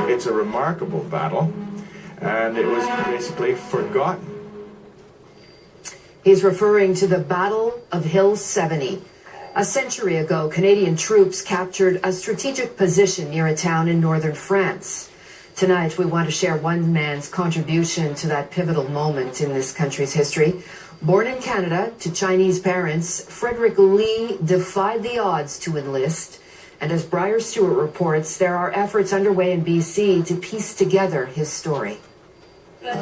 It's a remarkable battle, and it was basically forgotten. He's referring to the Battle of Hill 70. A century ago, Canadian troops captured a strategic position near a town in northern France. Tonight, we want to share one man's contribution to that pivotal moment in this country's history. Born in Canada to Chinese parents, Frederick Lee defied the odds to enlist. And as Briar Stewart reports, there are efforts underway in BC to piece together his story.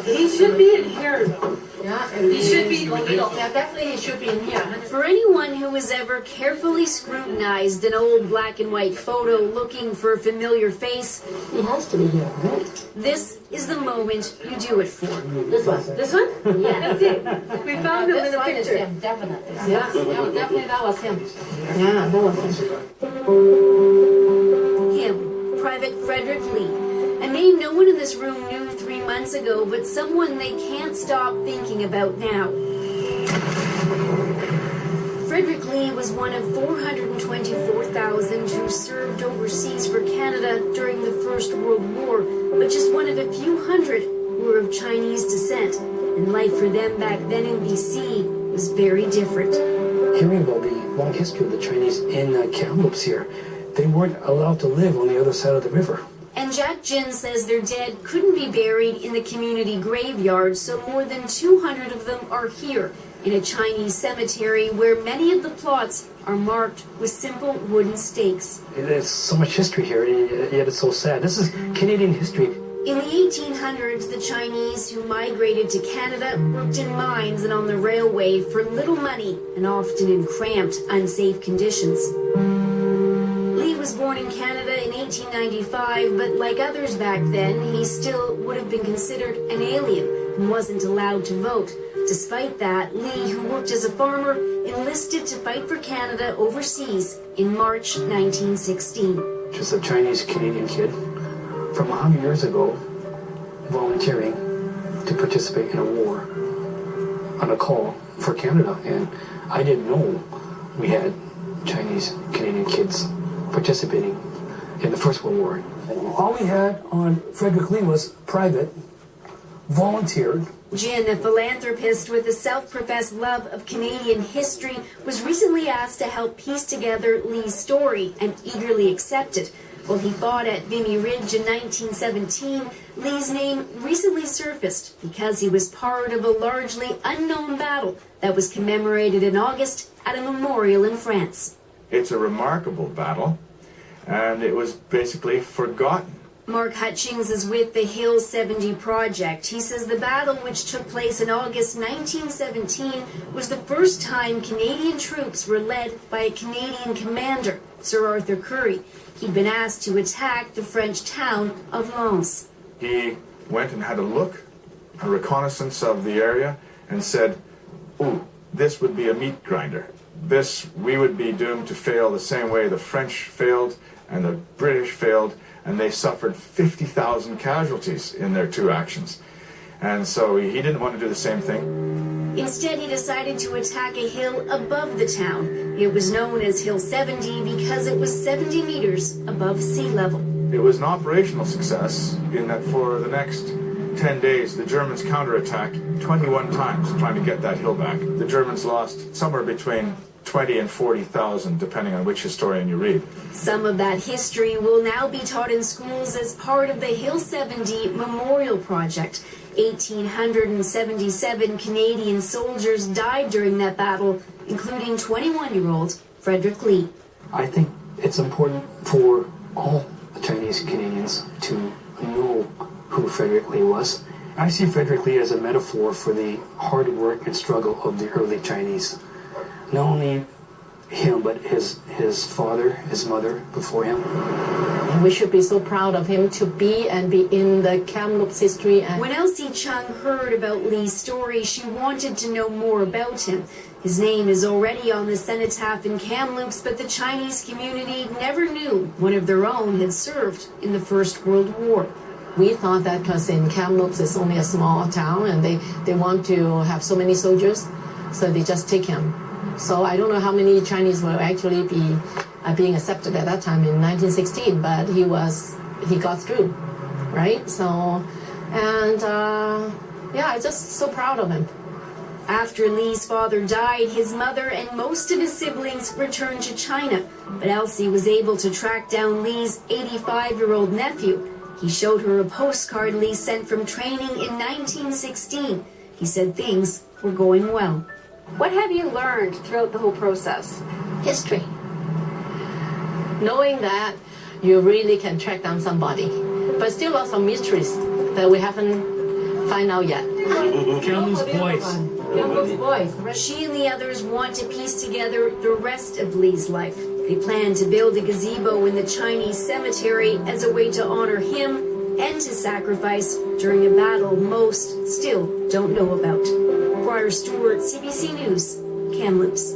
He should be in here, though. Yeah, He should be. yeah, definitely he should be in here. For anyone who has ever carefully scrutinized an old black and white photo looking for a familiar face, He has to be here, right? this is the moment you do it for. This one. This one? Yeah. That's it. We found him in This the one is picture. him, definitely. Yeah. Definitely that was him. Yeah, that was him. Him, Private Frederick Lee. A name no one in this room knew 3 months ago, but someone they can't stop thinking about now. Frederick Lee was one of 424,000 who served overseas for Canada during the First World War, but just one of a few hundred who were of Chinese descent. And life for them back then in BC was very different. Hearing about the long history of the Chinese in Kamloops here, they weren't allowed to live on the other side of the river. And Jack Jin says their dead couldn't be buried in the community graveyard, so more than 200 of them are here in a Chinese cemetery where many of the plots are marked with simple wooden stakes. There's so much history here, yet it's so sad. This is Canadian history. In the 1800s, the Chinese who migrated to Canada worked in mines and on the railway for little money and often in cramped, unsafe conditions. Lee was born in Canada in 1895, but like others back then, he still would have been considered an alien and wasn't allowed to vote. Despite that, Lee, who worked as a farmer, enlisted to fight for Canada overseas in March 1916. Just a Chinese Canadian kid from 100 years ago volunteering to participate in a war on a call for Canada. And I didn't know we had Chinese Canadian kids participating in the First World War. All we had on Frederick Lee was private, volunteered. Jin, a philanthropist with a self-professed love of Canadian history, was recently asked to help piece together Lee's story and eagerly accepted. While he fought at Vimy Ridge in 1917, Lee's name recently surfaced because he was part of a largely unknown battle that was commemorated in August at a memorial in France. It's a remarkable battle, and it was basically forgotten. Mark Hutchings is with the Hill 70 project. He says the battle, which took place in August 1917, was the first time Canadian troops were led by a Canadian commander, Sir Arthur Currie. He'd been asked to attack the French town of Lens. He went and had a look, a reconnaissance of the area, and said, ooh, this would be a meat grinder. We would be doomed to fail the same way the French failed and the British failed, and they suffered 50,000 casualties in their two actions. And so he didn't want to do the same thing. Instead, he decided to attack a hill above the town. It was known as Hill 70 because it was 70 meters above sea level. It was an operational success in that for the next 10 days, the Germans counterattacked 21 times trying to get that hill back. The Germans lost somewhere between 20 and 40,000, depending on which historian you read. Some of that history will now be taught in schools as part of the Hill 70 Memorial Project. 1,877 Canadian soldiers died during that battle, including 21-year-old Frederick Lee. I think it's important for all Chinese Canadians to know who Frederick Lee was. I see Frederick Lee as a metaphor for the hard work and struggle of the early Chinese. Not only him, but his father, his mother before him. And we should be so proud of him to be in the Kamloops history. And when Elsie Chung heard about Lee's story, she wanted to know more about him. His name is already on the cenotaph in Kamloops, but the Chinese community never knew one of their own had served in the First World War. We thought that because in Kamloops it's only a small town and they want to have so many soldiers, so they just take him. So I don't know how many Chinese will actually be being accepted at that time in 1916, but he got through. right? So, and yeah, I'm just so proud of him. After Lee's father died, his mother and most of his siblings returned to China. But Elsie was able to track down Lee's 85-year-old nephew. He showed her a postcard Lee sent from training in 1916. He said things were going well. What have you learned throughout the whole process? History. Knowing that you really can track down somebody. But still lots of mysteries that we haven't find out yet. Kamloops boys. Kamloops boys. She and the others want to piece together the rest of Lee's life. They plan to build a gazebo in the Chinese cemetery as a way to honor him and to sacrifice during a battle most still don't know about. Briar Stewart, CBC News, Kamloops.